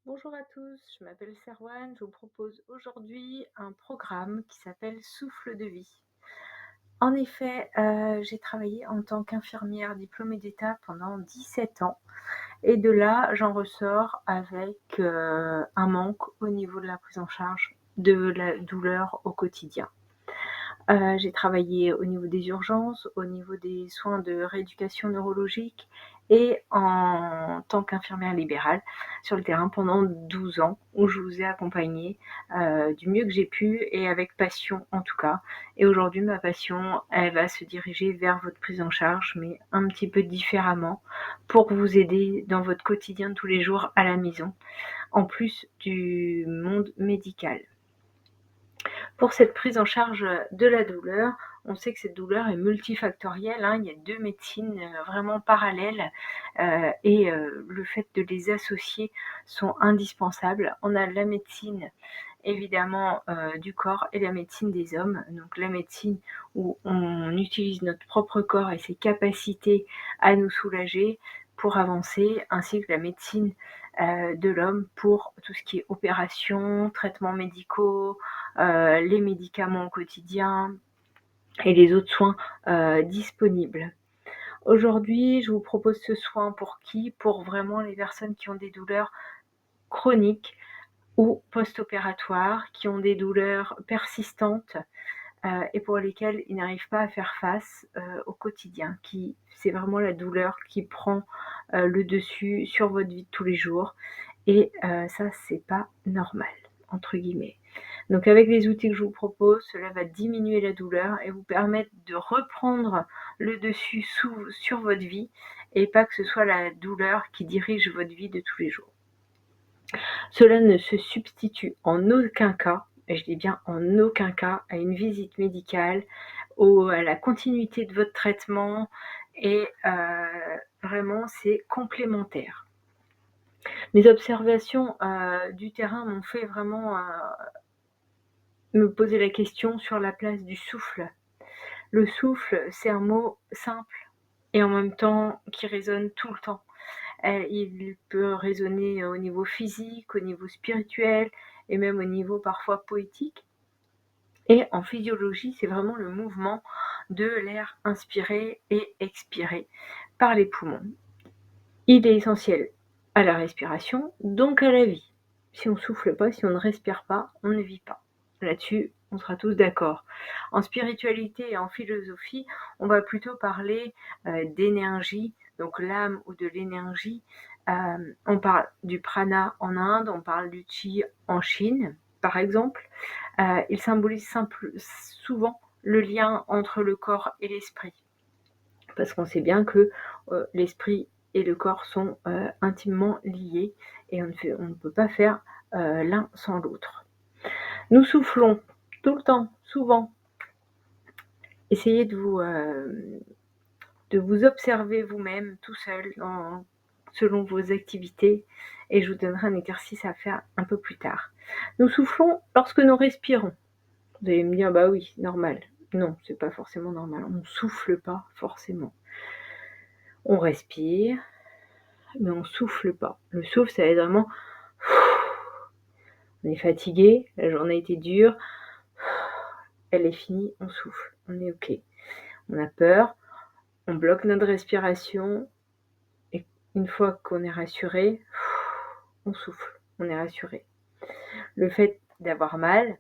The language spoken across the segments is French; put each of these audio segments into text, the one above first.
Bonjour à tous, je m'appelle Serwan, je vous propose aujourd'hui un programme qui s'appelle Souffle de vie. En effet, j'ai travaillé en tant qu'infirmière diplômée d'État pendant 17 ans et de là, j'en ressors avec, un manque au niveau de la prise en charge de la douleur au quotidien. J'ai travaillé au niveau des urgences, au niveau des soins de rééducation neurologique et en tant qu'infirmière libérale sur le terrain pendant 12 ans où je vous ai accompagné du mieux que j'ai pu et avec passion en tout cas. Et aujourd'hui, ma passion, elle va se diriger vers votre prise en charge, mais un petit peu différemment pour vous aider dans votre quotidien de tous les jours à la maison, en plus du monde médical. Pour cette prise en charge de la douleur, on sait que cette douleur est multifactorielle, hein. Il y a 2 médecines, vraiment parallèles, le fait de les associer sont indispensables. On a la médecine évidemment, du corps et la médecine des hommes. Donc la médecine où on utilise notre propre corps et ses capacités à nous soulager pour avancer, ainsi que la médecine, de l'homme pour tout ce qui est opération, traitements médicaux, les médicaments au quotidien et les autres soins disponibles. Aujourd'hui, je vous propose ce soin pour qui? Pour vraiment les personnes qui ont des douleurs chroniques ou post-opératoires, qui ont des douleurs persistantes et pour lesquelles ils n'arrivent pas à faire face au quotidien. C'est vraiment la douleur qui prend le dessus sur votre vie de tous les jours et ça, c'est pas «normal» entre guillemets. Donc avec les outils que je vous propose, cela va diminuer la douleur et vous permettre de reprendre le dessus sur votre vie et pas que ce soit la douleur qui dirige votre vie de tous les jours. Cela ne se substitue en aucun cas, et je dis bien en aucun cas, à une visite médicale, à la continuité de votre traitement et vraiment c'est complémentaire. Mes observations du terrain m'ont fait vraiment me poser la question sur la place du souffle. Le souffle, c'est un mot simple et en même temps qui résonne tout le temps. Il peut résonner au niveau physique, au niveau spirituel et même au niveau parfois poétique. Et en physiologie, c'est vraiment le mouvement de l'air inspiré et expiré par les poumons. Il est essentiel à la respiration, donc à la vie. Si on souffle pas, si on ne respire pas, on ne vit pas. Là-dessus, on sera tous d'accord. En spiritualité et en philosophie, on va plutôt parler d'énergie, donc l'âme ou de l'énergie. On parle du prana en Inde, on parle du chi en Chine, par exemple. Il symbolise souvent le lien entre le corps et l'esprit. Parce qu'on sait bien que l'esprit et le corps sont intimement liés et on ne peut pas faire l'un sans l'autre. Nous soufflons tout le temps, souvent. Essayez de vous observer vous-même tout seul selon vos activités et je vous donnerai un exercice à faire un peu plus tard. Nous soufflons lorsque nous respirons. Vous allez me dire, bah oui, normal. Non, c'est pas forcément normal. On ne souffle pas forcément. On respire, mais on souffle pas. Le souffle, ça va être vraiment, on est fatigué, la journée a été dure, elle est finie, on souffle, on est ok. On a peur, on bloque notre respiration et une fois qu'on est rassuré, on souffle, on est rassuré. Le fait d'avoir mal,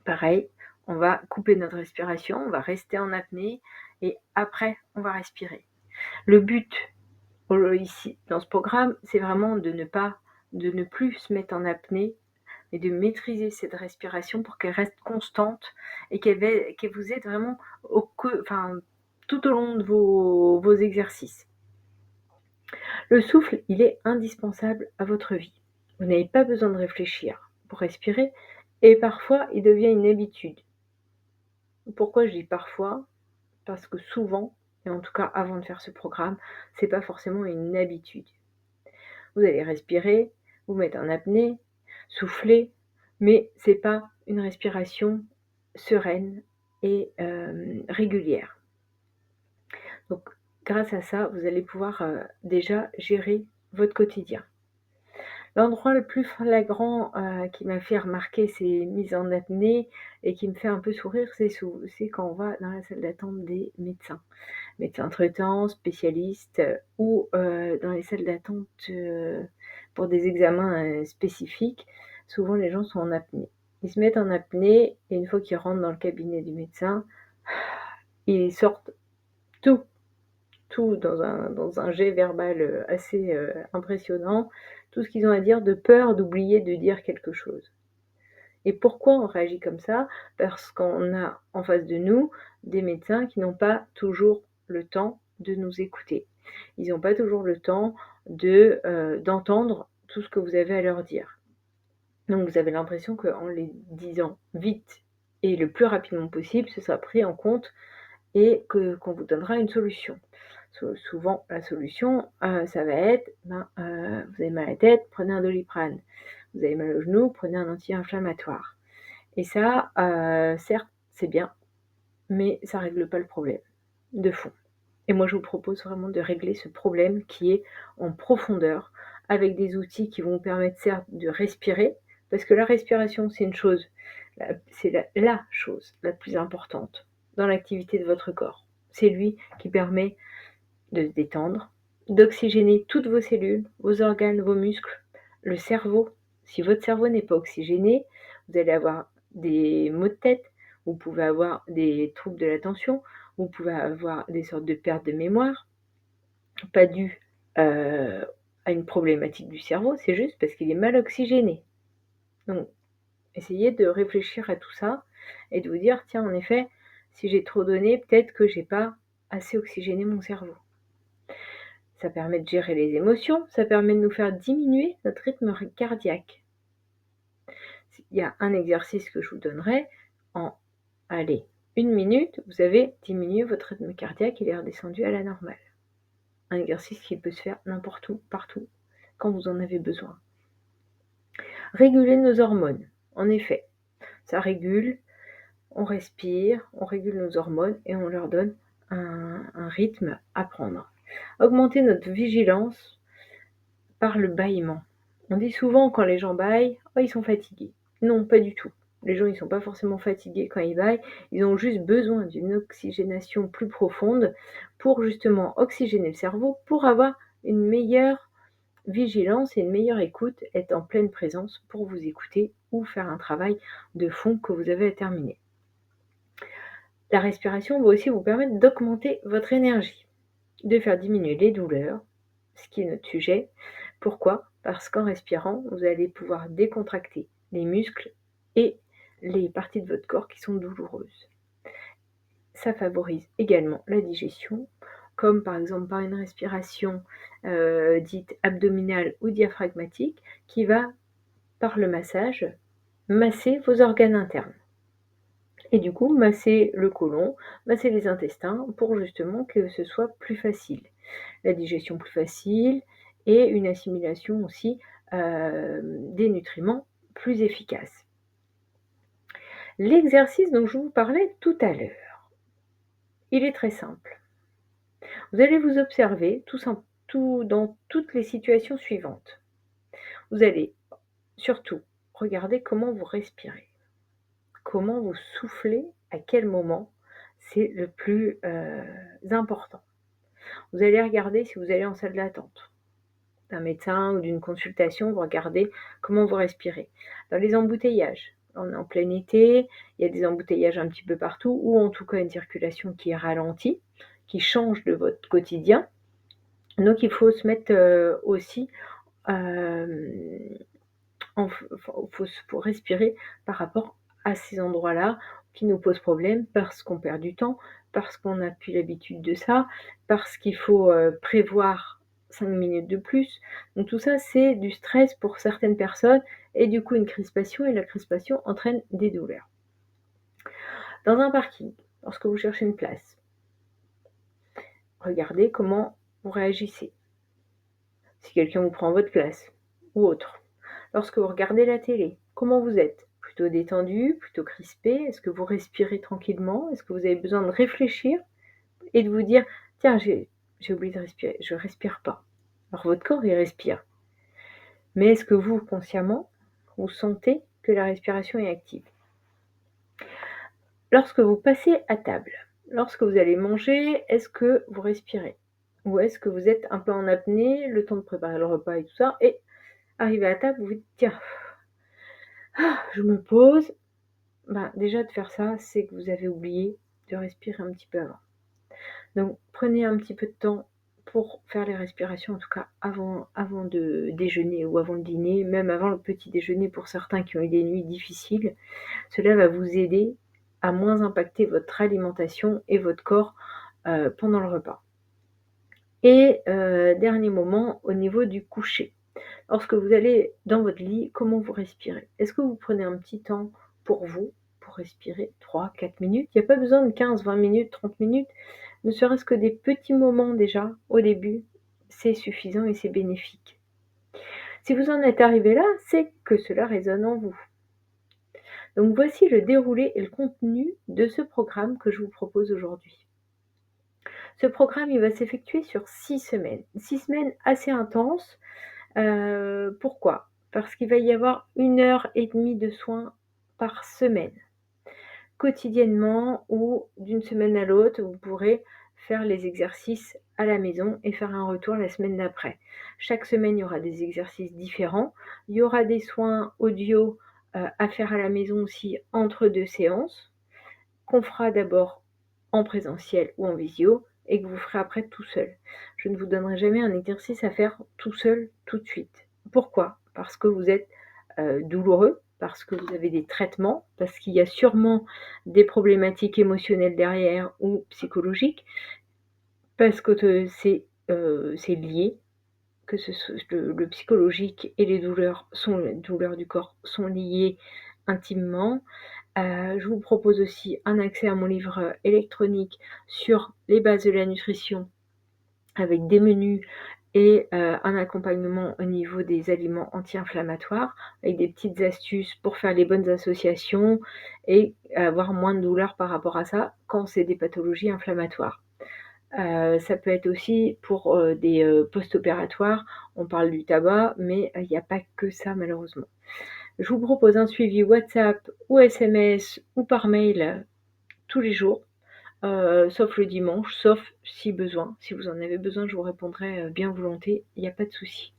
pareil, on va couper notre respiration, on va rester en apnée et après on va respirer. Le but ici dans ce programme, c'est vraiment de ne plus se mettre en apnée et de maîtriser cette respiration pour qu'elle reste constante et qu'elle vous aide vraiment tout au long de vos exercices. Le souffle, il est indispensable à votre vie. Vous n'avez pas besoin de réfléchir pour respirer et parfois il devient une habitude. Pourquoi je dis parfois? Parce que souvent, et en tout cas avant de faire ce programme, c'est pas forcément une habitude. Vous allez respirer, vous mettre en apnée, souffler, mais c'est pas une respiration sereine et régulière. Donc grâce à ça, vous allez pouvoir déjà gérer votre quotidien. L'endroit le plus flagrant, qui m'a fait remarquer ces mises en apnée et qui me fait un peu sourire, c'est quand on va dans la salle d'attente des médecins traitants, spécialistes, ou dans les salles d'attente, pour des examens, spécifiques. Souvent les gens sont en apnée. Ils se mettent en apnée et une fois qu'ils rentrent dans le cabinet du médecin, ils sortent tout, tout dans un jet verbal, assez, impressionnant, tout ce qu'ils ont à dire de peur d'oublier de dire quelque chose. Et pourquoi on réagit comme ça? Parce qu'on a en face de nous des médecins qui n'ont pas toujours le temps de nous écouter. Ils n'ont pas toujours le temps d'entendre tout ce que vous avez à leur dire. Donc vous avez l'impression qu'en les disant vite et le plus rapidement possible, ce sera pris en compte et qu'on vous donnera une solution. Souvent, la solution, ça va être, vous avez mal à la tête, prenez un Doliprane. Vous avez mal au genou, prenez un anti-inflammatoire. Et ça, certes, c'est bien, mais ça règle pas le problème de fond. Et moi, je vous propose vraiment de régler ce problème qui est en profondeur, avec des outils qui vont vous permettre certes de respirer, parce que la respiration, c'est une chose, c'est la chose la plus importante dans l'activité de votre corps. C'est lui qui permet de se détendre, d'oxygéner toutes vos cellules, vos organes, vos muscles, le cerveau. Si votre cerveau n'est pas oxygéné, vous allez avoir des maux de tête, vous pouvez avoir des troubles de l'attention, vous pouvez avoir des sortes de pertes de mémoire, pas dues à une problématique du cerveau, c'est juste parce qu'il est mal oxygéné. Donc, essayez de réfléchir à tout ça et de vous dire, tiens, en effet, si j'ai trop donné, peut-être que j'ai pas assez oxygéné mon cerveau. Ça permet de gérer les émotions, ça permet de nous faire diminuer notre rythme cardiaque. Il y a un exercice que je vous donnerai en, allez, 1 minute, vous avez diminué votre rythme cardiaque, il est redescendu à la normale. Un exercice qui peut se faire n'importe où, partout, quand vous en avez besoin. Réguler nos hormones, en effet, ça régule, on respire, on régule nos hormones et on leur donne un rythme à prendre. Augmenter notre vigilance par le bâillement. On dit souvent quand les gens bâillent, oh, ils sont fatigués. Non, pas du tout. Les gens, ils sont pas forcément fatigués quand ils bâillent, ils ont juste besoin d'une oxygénation plus profonde pour justement oxygéner le cerveau, pour avoir une meilleure vigilance et une meilleure écoute, être en pleine présence pour vous écouter ou faire un travail de fond que vous avez à terminer. La respiration va aussi vous permettre d'augmenter votre énergie, de faire diminuer les douleurs, ce qui est notre sujet. Pourquoi? Parce qu'en respirant, vous allez pouvoir décontracter les muscles et les parties de votre corps qui sont douloureuses. Ça favorise également la digestion, comme par exemple par une respiration dite abdominale ou diaphragmatique, qui va, par le massage, masser vos organes internes. Et du coup, masser le côlon, masser les intestins, pour justement que ce soit plus facile. La digestion plus facile et une assimilation aussi des nutriments plus efficace. L'exercice dont je vous parlais tout à l'heure, il est très simple. Vous allez vous observer dans toutes les situations suivantes. Vous allez surtout regarder comment vous respirez, comment vous soufflez, à quel moment, c'est le plus important. Vous allez regarder si vous allez en salle d'attente d'un médecin ou d'une consultation, vous regardez comment vous respirez. Dans les embouteillages, on est en plein été, il y a des embouteillages un petit peu partout, ou en tout cas une circulation qui est ralentie, qui change de votre quotidien. Donc il faut se mettre aussi, faut respirer par rapport à ces endroits-là qui nous posent problème parce qu'on perd du temps, parce qu'on n'a plus l'habitude de ça, parce qu'il faut prévoir 5 minutes de plus. Donc tout ça, c'est du stress pour certaines personnes et du coup une crispation, et la crispation entraîne des douleurs. Dans un parking, lorsque vous cherchez une place, regardez comment vous réagissez. Si quelqu'un vous prend votre place ou autre. Lorsque vous regardez la télé, comment vous êtes? Plutôt détendu, plutôt crispé? Est-ce que vous respirez tranquillement? Est-ce que vous avez besoin de réfléchir et de vous dire, tiens, j'ai oublié de respirer, je respire pas. Alors votre corps, il respire. Mais est-ce que vous, consciemment, vous sentez que la respiration est active? Lorsque vous passez à table, lorsque vous allez manger, est-ce que vous respirez? Ou est-ce que vous êtes un peu en apnée, le temps de préparer le repas et tout ça, et arrivé à table, vous vous dites: «Tiens, je me pose». Ben, déjà de faire ça, c'est que vous avez oublié de respirer un petit peu avant. Donc prenez un petit peu de temps pour faire les respirations, en tout cas avant de déjeuner ou avant le dîner, même avant le petit déjeuner pour certains qui ont eu des nuits difficiles. Cela va vous aider à moins impacter votre alimentation et votre corps, pendant le repas. Et dernier moment, au niveau du coucher. Lorsque vous allez dans votre lit, comment vous respirez? Est-ce que vous prenez un petit temps pour vous, pour respirer 3-4 minutes? Il n'y a pas besoin de 15-20 minutes, 30 minutes, ne serait-ce que des petits moments déjà au début, c'est suffisant et c'est bénéfique. Si vous en êtes arrivé là, c'est que cela résonne en vous. Donc voici le déroulé et le contenu de ce programme que je vous propose aujourd'hui. Ce programme, il va s'effectuer sur 6 semaines. 6 semaines assez intenses. Pourquoi? Parce qu'il va y avoir 1 heure et demie de soins par semaine. Quotidiennement ou d'une semaine à l'autre, vous pourrez faire les exercices à la maison et faire un retour la semaine d'après. Chaque semaine, il y aura des exercices différents. Il y aura des soins audio à faire à la maison aussi entre 2 séances, qu'on fera d'abord en présentiel ou en visio et que vous ferez après tout seul. Je ne vous donnerai jamais un exercice à faire tout seul tout de suite. Pourquoi? Parce que vous êtes douloureux, parce que vous avez des traitements, parce qu'il y a sûrement des problématiques émotionnelles derrière ou psychologiques, parce que c'est lié, que le psychologique et les douleurs du corps sont liés intimement. Je vous propose aussi un accès à mon livre électronique sur les bases de la nutrition avec des menus et un accompagnement au niveau des aliments anti-inflammatoires avec des petites astuces pour faire les bonnes associations et avoir moins de douleur par rapport à ça quand c'est des pathologies inflammatoires. Ça peut être aussi pour des post-opératoires, on parle du tabac, mais il n'y a pas que ça malheureusement. Je vous propose un suivi WhatsApp ou SMS ou par mail tous les jours, sauf le dimanche, sauf si besoin. Si vous en avez besoin, je vous répondrai bien volontiers, il n'y a pas de souci.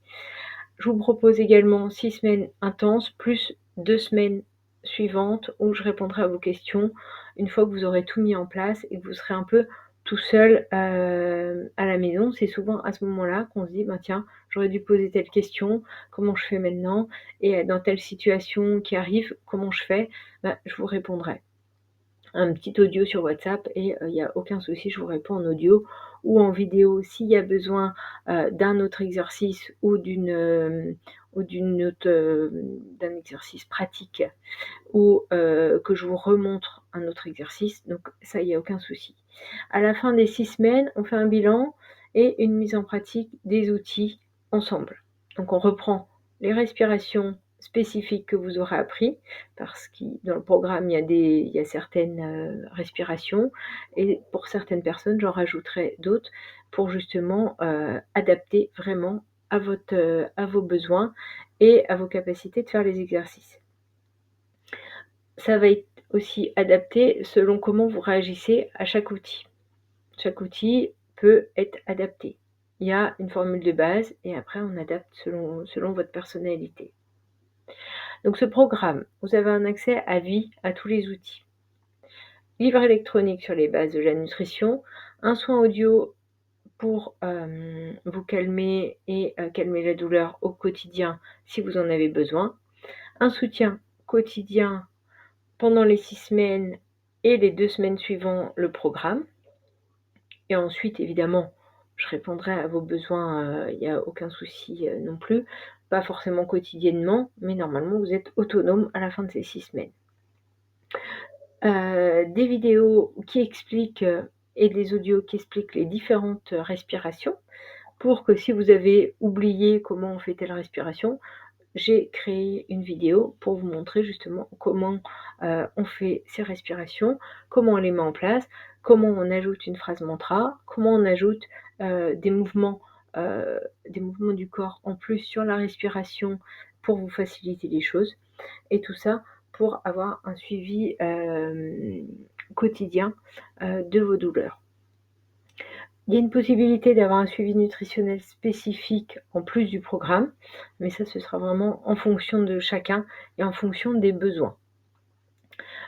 Je vous propose également 6 semaines intenses, plus 2 semaines suivantes où je répondrai à vos questions une fois que vous aurez tout mis en place et que vous serez un peu tout seul à la maison. C'est souvent à ce moment-là qu'on se dit: «Ben tiens, j'aurais dû poser telle question, comment je fais maintenant? Et dans telle situation qui arrive, comment je fais?» Ben, je vous répondrai. Un petit audio sur WhatsApp et il y a aucun souci, je vous réponds en audio ou en vidéo s'il y a besoin, d'un autre exercice ou d'une autre, d'un exercice pratique ou que je vous remontre un autre exercice, donc ça, il y a aucun souci. À la fin des 6 semaines, on fait un bilan et une mise en pratique des outils ensemble. Donc on reprend les respirations spécifiques que vous aurez appris, parce que dans le programme, il y a certaines respirations et pour certaines personnes, j'en rajouterai d'autres pour justement adapter vraiment à vos besoins et à vos capacités de faire les exercices. Ça va être aussi adapté selon comment vous réagissez à chaque outil. Chaque outil peut être adapté. Il y a une formule de base et après on adapte selon votre personnalité. Donc ce programme, vous avez un accès à vie à tous les outils. Livre électronique sur les bases de la nutrition, un soin audio pour vous calmer et calmer la douleur au quotidien si vous en avez besoin, un soutien quotidien pendant les 6 semaines et les 2 semaines suivant le programme. Et ensuite, évidemment, je répondrai à vos besoins, il n'y a aucun souci non plus. Pas forcément quotidiennement, mais normalement, vous êtes autonome à la fin de ces 6 semaines. Des vidéos qui expliquent et des audios qui expliquent les différentes respirations pour que si vous avez oublié comment on fait telle respiration, j'ai créé une vidéo pour vous montrer justement comment on fait ces respirations, comment on les met en place, comment on ajoute une phrase mantra, comment on ajoute des mouvements des mouvements du corps en plus sur la respiration pour vous faciliter les choses et tout ça pour avoir un suivi, quotidien, de vos douleurs. Il y a une possibilité d'avoir un suivi nutritionnel spécifique en plus du programme, mais ça, ce sera vraiment en fonction de chacun et en fonction des besoins.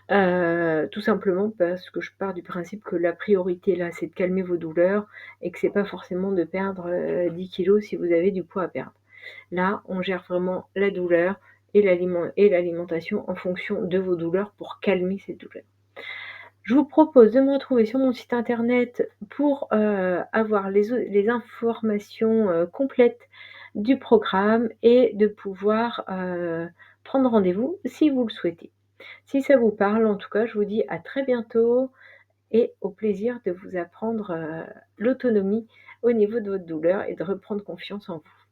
Tout simplement parce que je pars du principe que la priorité là, c'est de calmer vos douleurs et que c'est pas forcément de perdre, 10 kilogrammes si vous avez du poids à perdre. Là, on gère vraiment la douleur et l'alimentation en fonction de vos douleurs pour calmer ces douleurs. Je vous propose de me retrouver sur mon site internet pour, avoir les informations, complètes du programme et de pouvoir, prendre rendez-vous si vous le souhaitez. Si ça vous parle, en tout cas, je vous dis à très bientôt et au plaisir de vous apprendre, l'autonomie au niveau de votre douleur et de reprendre confiance en vous.